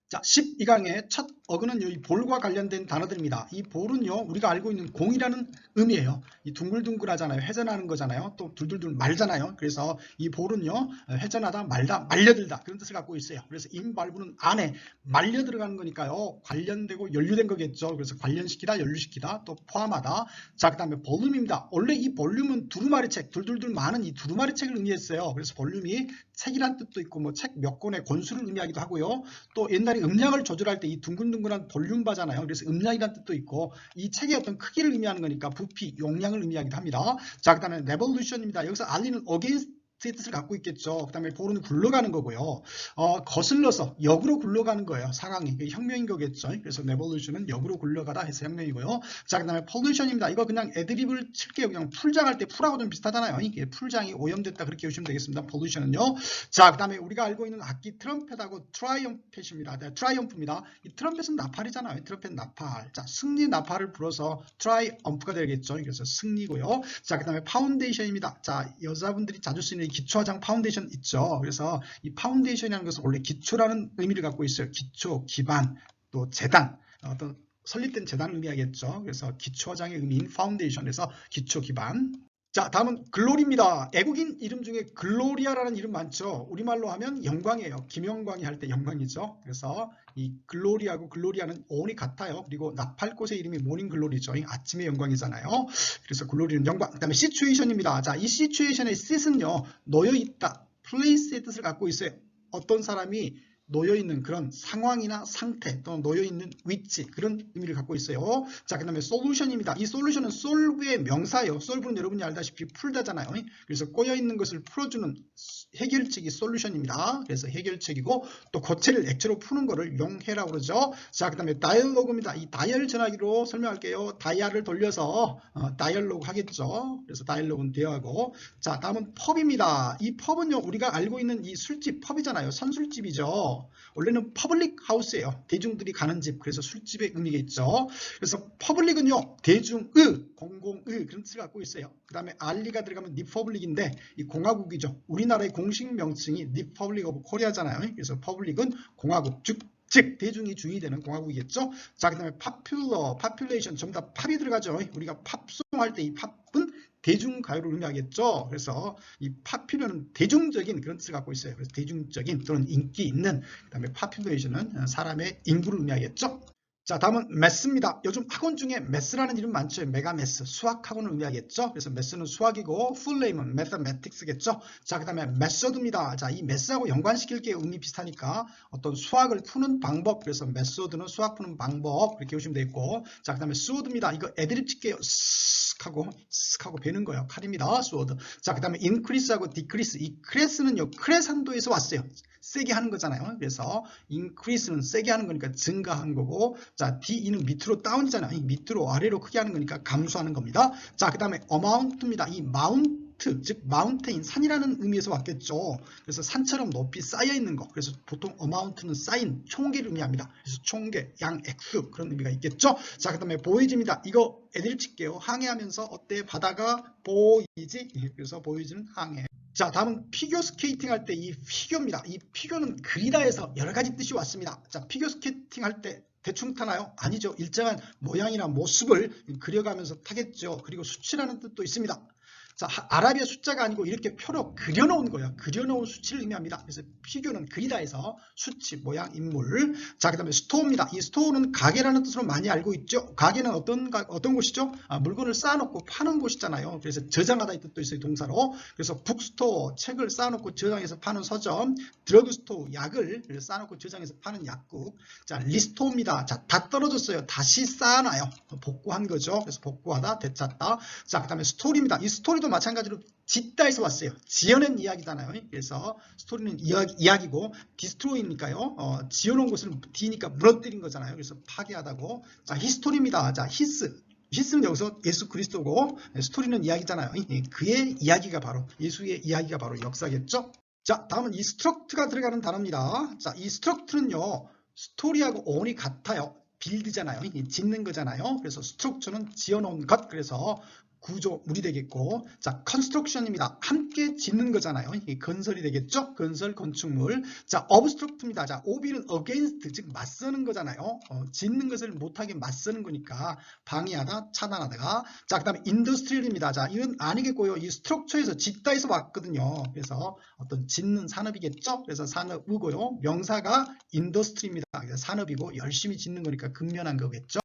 자, 12강의 첫 어근은요, 이 볼과 관련된 단어들입니다. 이 볼은요, 우리가 알고 있는 공이라는 의미예요. 이 둥글둥글하잖아요. 회전하는 거잖아요. 또 둘둘둘 말잖아요. 그래서 이 볼은요, 회전하다, 말다, 말려들다 그런 뜻을 갖고 있어요. 그래서 인발부는 안에 말려 들어가는 거니까요, 관련되고 연루된 거겠죠. 그래서 관련시키다, 연루시키다, 또 포함하다. 자, 그 다음에 볼륨입니다. 원래 이 볼륨은 두루마리 책, 둘둘둘 많은 이 두루마리 책을 의미했어요. 그래서 볼륨이 책이란 뜻도 있고, 뭐 책 몇 권의 권수를 의미하기도 하고요. 또 옛날에 음량을 조절할 때 이 둥글둥글한 볼륨바잖아요. 그래서 음량이라는 뜻도 있고, 이 책의 어떤 크기를 의미하는 거니까 부피, 용량을 의미하기도 합니다. 자, 그 다음에 revolution입니다. 여기서 알리는 against 의 뜻을 갖고 있겠죠. 그 다음에 볼은 굴러가는 거고요. 거슬러서 역으로 굴러가는 거예요. 상황이 혁명인 거겠죠. 그래서 revolution은 역으로 굴러가다 해서 혁명이고요. 자, 그 다음에 pollution입니다. 이거 그냥 애드립을 칠게요. 그냥 풀장할 때 풀하고 좀 비슷하잖아요. 이게 풀장이 오염됐다 그렇게 보시면 되겠습니다. pollution은요. 자, 그 다음에 우리가 알고 있는 악기 트럼펫하고 트라이엄펫입니다. 트라이엄프입니다. 이 트럼펫은 나팔이잖아요. 트럼펫 나팔. 자, 승리 나팔을 불어서 트라이엄프가 되겠죠. 그래서 승리고요. 자, 그 다음에 파운데이션입니다. 자, 여자분들이 자주 쓰는 기초화장 파운데이션 있죠. 그래서 이 파운데이션이라는 것은 원래 기초라는 의미를 갖고 있어요. 기초, 기반, 또 재단, 어떤 설립된 재단을 의미하겠죠. 그래서 기초화장의 의미인 파운데이션에서 기초, 기반. 자, 다음은 글로리입니다. 애국인 이름 중에 글로리아라는 이름 많죠. 우리말로 하면 영광이에요. 김영광이 할 때 영광이죠. 그래서 이 글로리아하고 글로리아는 어원이 같아요. 그리고 나팔꽃의 이름이 모닝 글로리죠. 아침의 영광이잖아요. 그래서 글로리는 영광. 그 다음에 시츄에이션입니다. 자, 이 시츄에이션의 sit은요, 놓여있다, place의 뜻을 갖고 있어요. 어떤 사람이 놓여있는 그런 상황이나 상태 또는 놓여있는 위치, 그런 의미를 갖고 있어요. 자, 그 다음에 솔루션입니다. 이 솔루션은 solve의 명사예요. solve는 여러분이 알다시피 풀다잖아요. 그래서 꼬여있는 것을 풀어주는 해결책이 솔루션입니다. 그래서 해결책이고, 또 고체를 액체로 푸는 거를 용해라고 그러죠. 자, 그 다음에 다이얼로그입니다. 이 다이얼 전화기로 설명할게요. 다이얼을 돌려서 다이얼로그 하겠죠. 그래서 다이얼로그는 대화하고. 자, 다음은 펍입니다. 이 펍은요, 우리가 알고 있는 이 술집, 펍이잖아요. 선술집이죠. 원래는 퍼블릭 하우스예요. 대중들이 가는 집. 그래서 술집의 의미가 있죠. 그래서 퍼블릭은요, 대중의, 공공의 그런 뜻을 갖고 있어요. 그 다음에 알리가 들어가면 리퍼블릭인데 이 공화국이죠. 우리나라의 공식 명칭이 리퍼블릭 오브 코리아잖아요. 그래서 퍼블릭은 공화국, 즉 대중이 주인이 되는 공화국이겠죠. 자, 그 다음에 popular, population, 전부 다 팝이 들어가죠. 우리가 팝송 할 때 이 팝은 대중가요를 의미하겠죠. 그래서 이 popular는 대중적인 그런 뜻을 갖고 있어요. 그래서 대중적인 또는 인기 있는, 그 다음에 population은 사람의 인구를 의미하겠죠. 자, 다음은 매스입니다. 요즘 학원 중에 매스라는 이름 많죠. 메가매스, 수학학원을 의미하겠죠. 그래서 매스는 수학이고 풀네임은 mathematics겠죠. 자, 그 다음에 메소드입니다. 자, 이 매스하고 연관시킬 게 의미 비슷하니까 어떤 수학을 푸는 방법, 그래서 메소드는 수학 푸는 방법, 이렇게 보시면 되겠고. 자, 그 다음에 스워드입니다. 이거 애드립 칠게요. 쓱하고 베는 거예요. 칼입니다. 스워드. 자, 그 다음에 increase하고 decrease. 이 크레스는요, 크레산도에서 왔어요. 세게 하는 거잖아요. 그래서 increase는 세게 하는 거니까 증가한 거고, 자, D는 밑으로 다운이잖아요. 밑으로 아래로 크게 하는 거니까 감소하는 겁니다. 자, 그 다음에 amount입니다. 이 마운트, 즉 마운테인, 산이라는 의미에서 왔겠죠. 그래서 산처럼 높이 쌓여 있는 거. 그래서 보통 amount는 쌓인 총계를 의미합니다. 그래서 총계, 양, 액수, 그런 의미가 있겠죠. 자, 그 다음에 보이즈입니다. 이거 애들 칠게요. 항해하면서 어때? 바다가 보이지? 그래서 보이즈는 항해. 자, 다음은 피겨 스케이팅 할 때 이 피겨입니다. 이 피겨는 그리다에서 여러 가지 뜻이 왔습니다. 자, 피겨 스케이팅 할 때 대충 타나요? 아니죠. 일정한 모양이나 모습을 그려가면서 타겠죠. 그리고 수치라는 뜻도 있습니다. 자, 아라비아 숫자가 아니고 이렇게 표로 그려놓은 거예요. 그려놓은 수치를 의미합니다. 그래서 피규어는 그리다에서 수치, 모양, 인물. 자, 그 다음에 스토어입니다. 이 스토어는 가게라는 뜻으로 많이 알고 있죠. 가게는 어떤 곳이죠? 물건을 쌓아놓고 파는 곳이잖아요. 그래서 저장하다 이 뜻도 있어요. 동사로. 그래서 북스토어, 책을 쌓아놓고 저장해서 파는 서점. 드러그스토어, 약을 쌓아놓고 저장해서 파는 약국. 자, 리스토어입니다. 자, 다 떨어졌어요. 다시 쌓아놔요. 복구한 거죠. 그래서 복구하다, 되찾다. 자, 그 다음에 스토리입니다. 이 스토리도 마찬가지로 짓다에서 왔어요. 지어낸 이야기잖아요. 그래서 스토리는 이야기고, 디스트로이니까요. 지어놓은 것을 D니까 무너뜨린 거잖아요. 그래서 파괴하다고. 자, 히스토리입니다. 자, 히스는 여기서 예수 그리스도고, 스토리는 이야기잖아요. 그의 이야기가 바로, 예수의 이야기가 바로 역사겠죠. 자, 다음은 이 스트럭트가 들어가는 단어입니다. 자, 이 스트럭트는요, 스토리하고 어원이 같아요. 빌드잖아요. 짓는 거잖아요. 그래서 스트럭처는 지어놓은 것. 그래서 구조물이 되겠고, 자, construction입니다. 함께 짓는 거잖아요. 이게 건설이 되겠죠? 건설, 건축물. 자, obstruct입니다. 자, ob는 against, 즉 맞서는 거잖아요. 짓는 것을 못하게 맞서는 거니까 방해하다, 차단하다가. 자, 그 다음에 industrial입니다. 자, 이건 아니겠고요. 이 structure에서 짓다에서 왔거든요. 그래서 어떤 짓는 산업이겠죠? 그래서 산업이고요. 명사가 industry입니다. 산업이고 열심히 짓는 거니까 근면한 거겠죠?